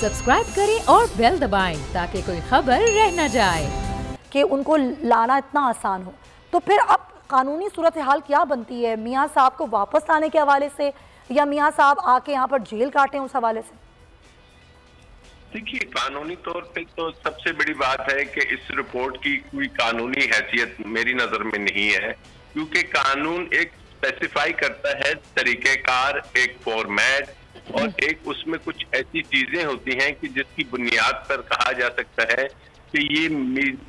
Subscribe करें और bell दबाएं ताकि कोई खबर रह न जाए। कि उनको लाना इतना आसान हो, तो फिर अब कानूनी सूरत हाल क्या बनती है मियाँ साहब को वापस लाने के हवाले से, या मियाँ साहब आके यहाँ पर जेल काटें उस हवाले से? देखिए, कानूनी तौर पे तो सबसे बड़ी बात है कि इस रिपोर्ट की कोई कानूनी हैसियत मेरी नजर में नहीं है, क्योंकि कानून एक स्पेसिफाई करता है तरीकेकार, एक फॉर्मेट, और एक उसमें कुछ ऐसी चीजें होती हैं कि जिसकी बुनियाद पर कहा जा सकता है कि ये,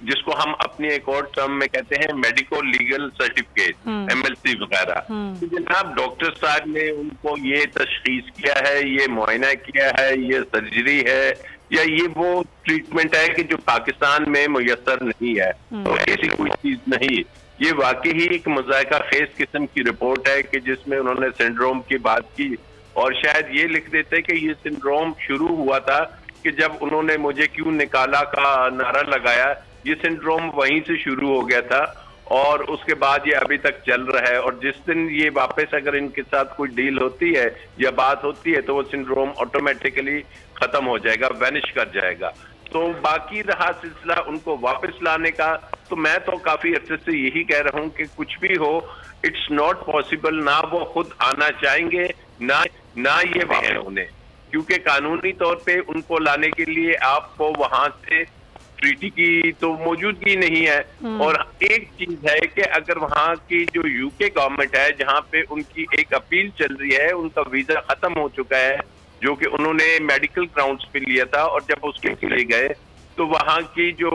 जिसको हम अपनी एक और टर्म में कहते हैं मेडिको लीगल सर्टिफिकेट, MLC वगैरह। तो जनाब डॉक्टर साहब ने उनको ये तशखीस किया है, ये मुआयना किया है, ये सर्जरी है, या ये वो ट्रीटमेंट है कि जो पाकिस्तान में मुयस्सर नहीं है, तो ऐसी कोई चीज नहीं। ये वाकई ही एक मुज़ायका खेज किस्म की रिपोर्ट है कि जिसमें उन्होंने सिंड्रोम की बात की, और शायद ये लिख देते कि ये सिंड्रोम शुरू हुआ था कि जब उन्होंने मुझे क्यों निकाला का नारा लगाया, ये सिंड्रोम वहीं से शुरू हो गया था और उसके बाद ये अभी तक चल रहा है। और जिस दिन ये वापस अगर इनके साथ कोई डील होती है या बात होती है तो वो सिंड्रोम ऑटोमेटिकली खत्म हो जाएगा, वैनिश कर जाएगा। तो बाकी रहा सिलसिला उनको वापस लाने का, तो मैं तो काफी अच्छे से यही कह रहा हूं कि कुछ भी हो, इट्स नॉट पॉसिबल। ना वो खुद आना चाहेंगे, ना ये वापस होने, क्योंकि कानूनी तौर पे उनको लाने के लिए आपको वहां से ट्रीटी की तो मौजूदगी नहीं है। और एक चीज है कि अगर वहां की जो यूके गवर्नमेंट है, जहां पे उनकी एक अपील चल रही है, उनका वीजा खत्म हो चुका है जो कि उन्होंने मेडिकल ग्राउंड्स पे लिया था, और जब उसके लिए गए तो वहां की जो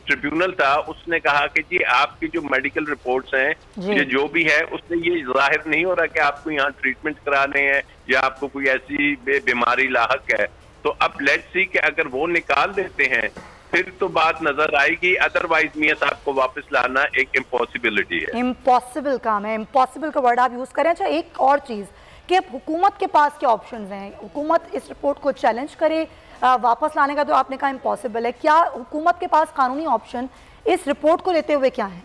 ट्रिब्यूनल था उसने कहा कि जी आपकी जो मेडिकल रिपोर्ट्स हैं, ये जो भी है उससे ये जाहिर नहीं हो रहा कि आपको यहाँ ट्रीटमेंट कराने हैं या आपको कोई ऐसी बीमारी लाहक है। तो अब लेट्स सी कि अगर वो निकाल देते हैं फिर तो बात नजर आएगी, अदरवाइज मियां साहब को वापस लाना एक इम्पॉसिबिलिटी है। इम्पॉसिबल काम है, इम्पॉसिबल का वर्ड आप यूज करें। अच्छा, एक और चीज कि अब हुकूमत के पास क्या ऑप्शंस हैं? हुकूमत इस रिपोर्ट को चैलेंज करे, वापस लाने का तो आपने कहा इम्पॉसिबल है, क्या हुकूमत के पास कानूनी ऑप्शन इस रिपोर्ट को लेते हुए क्या है?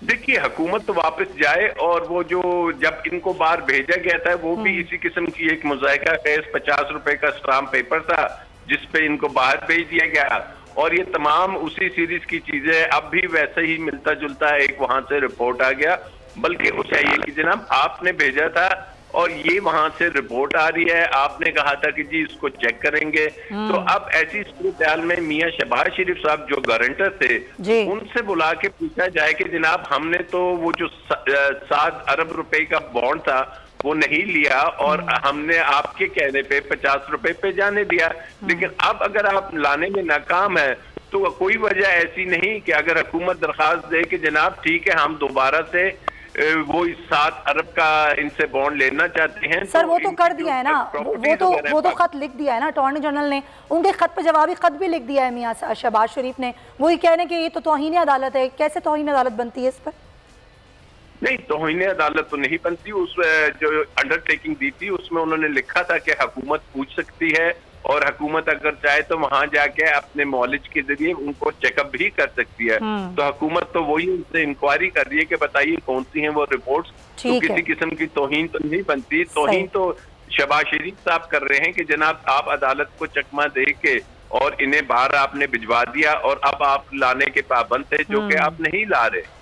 देखिए, हुकूमत तो वापस जाए, और वो जो जब इनको बाहर भेजा गया था वो भी इसी किस्म की एक मुज़ायका खेज 50 रुपए का स्टाम्प पेपर था जिसपे इनको बाहर भेज दिया गया, और ये तमाम उसी सीरीज की चीजें अब भी वैसे ही मिलता जुलता एक वहां से रिपोर्ट आ गया। बल्कि वो चाहिए कि जनाब आपने भेजा था और ये वहां से रिपोर्ट आ रही है, आपने कहा था कि जी इसको चेक करेंगे। तो अब ऐसी सूरत में मियां शहबाज शरीफ साहब जो गारंटर थे, उनसे बुला के पूछा जाए कि जनाब हमने तो वो जो 7 अरब रुपए का बॉन्ड था वो नहीं लिया, और हमने आपके कहने पे 50 रुपए पे जाने दिया, लेकिन अब अगर आप लाने में नाकाम है तो कोई वजह ऐसी नहीं कि अगर हुकूमत दरखास्त दे कि जनाब ठीक है हम दोबारा से वो इस 7 अरब का इनसे बॉन्ड लेना चाहते हैं। सर वो तो कर दिया है ना, वो तो खत लिख दिया है ना अटॉर्नी जनरल ने, उनके खत पर जवाबी खत भी लिख दिया है मियां शहबाज शरीफ ने। वही कह रहे हैं कि ये तो तौहीन अदालत है। कैसे तौहीन अदालत बनती है इस पर? नहीं, तौहीन अदालत तो नहीं बनती। उस जो अंडरटेकिंग दी थी उसमें उन्होंने लिखा था कि हुकूमत पूछ सकती है, और हुकूमत अगर चाहे तो वहां जाके अपने मौलिज के जरिए उनको चेकअप भी कर सकती है। तो हुकूमत तो वही उनसे इंक्वायरी कर रही है कि बताइए कौन सी हैं वो रिपोर्ट्स। तो किसी किस्म की तौहीन तो नहीं बनती। तौहीन तो शहबाज शरीफ साहब कर रहे हैं कि जनाब आप अदालत को चकमा दे के और इन्हें बाहर आपने भिजवा दिया, और अब आप लाने के पाबंद थे जो कि आप नहीं ला रहे।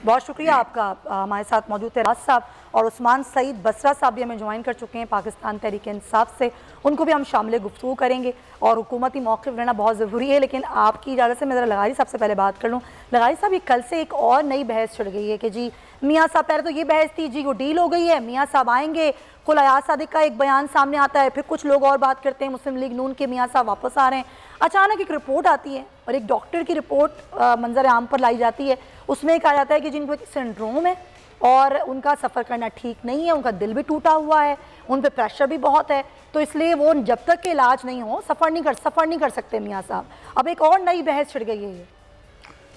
बहुत शुक्रिया आपका। हमारे साथ मौजूद थे राज साहब, और उस्मान सईद बसरा साहब भी हमें ज्वाइन कर चुके हैं पाकिस्तान तहरीक इंसाफ से, उनको भी हम शामिल गुफ्तगू करेंगे। और हुकूमती मौक़िफ़ लेना बहुत ज़रूरी है, लेकिन आपकी इजाज़त से मैं ज़रा लगारी साहब से पहले बात कर लूँ। लगारी साहब, ये कल से एक और नई बहस छिड़ गई है कि जी मियाँ साहब, पहले तो ये बहस थी जी वो डील हो गई है, मियाँ साहब आएंगे, कुल अयाज सादिक का एक बयान सामने आता है, फिर कुछ लोग और बात करते हैं मुस्लिम लीग नून के मियाँ साहब वापस आ रहे हैं। अचानक एक रिपोर्ट आती है, और एक डॉक्टर की रिपोर्ट मंजर आम पर लाई जाती है। उसमें कहा जाता है कि जिनको एक सिंड्रोम है और उनका सफ़र करना ठीक नहीं है, उनका दिल भी टूटा हुआ है, उन पर प्रेशर भी बहुत है, तो इसलिए वो जब तक के इलाज नहीं हो सफ़र नहीं कर सकते मियाँ साहब। अब एक और नई बहस छिड़ गई है ये।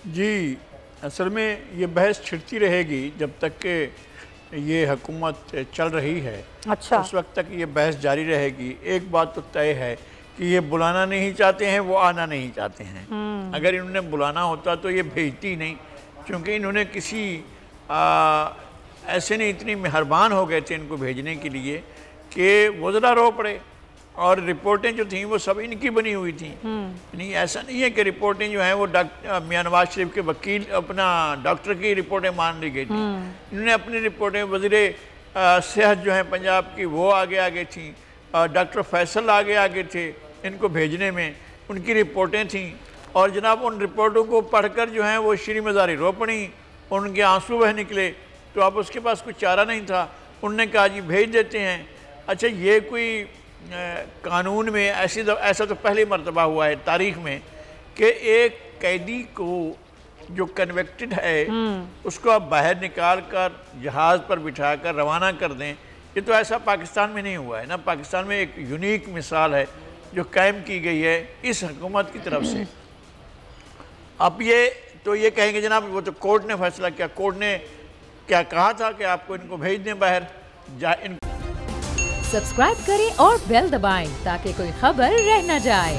जी, असल में ये बहस छिड़ती रहेगी जब तक कि ये हुकूमत चल रही है। अच्छा, उस वक्त तक ये बहस जारी रहेगी। एक बात तो तय है कि ये बुलाना नहीं चाहते हैं, वो आना नहीं चाहते हैं। अगर इन्होंने बुलाना होता तो ये भेजती नहीं, क्योंकि इन्होंने किसी ऐसे नहीं, इतनी मेहरबान हो गए थे इनको भेजने के लिए कि वो ज़रा रो पड़े और रिपोर्टें जो थी वो सब इनकी बनी हुई थी। नहीं, ऐसा नहीं है कि रिपोर्टें जो हैं वो मियां नवाज शरीफ के वकील अपना डॉक्टर की रिपोर्टें मान ली गई थी। इन्होंने अपनी रिपोर्टें वज़ीर सेहत जो हैं पंजाब की वो आगे थी, डॉक्टर फैसल आगे थे इनको भेजने में, उनकी रिपोर्टें थीं। और जनाब उन रिपोर्टों को पढ़कर जो हैं वो श्री मज़ारी रो पड़ी, उनके आंसू बह निकले। तो अब उसके पास कुछ चारा नहीं था, उनने कहा जी भेज देते हैं। अच्छा, ये कोई कानून में ऐसा तो पहली मर्तबा हुआ है तारीख में कि एक कैदी को जो कन्विक्टेड है उसको आप बाहर निकाल कर जहाज़ पर बिठा कर रवाना कर दें। ये तो ऐसा पाकिस्तान में नहीं हुआ है ना। पाकिस्तान में एक यूनिक मिसाल है जो कायम की गई है इस हुकूमत की तरफ से। अब ये तो ये कहेंगे जनाब वो तो कोर्ट ने फैसला किया, कोर्ट ने क्या कहा था कि आपको इनको भेज दें बाहर। सब्सक्राइब करें और बेल दबाएं ताकि कोई खबर रह न जाए।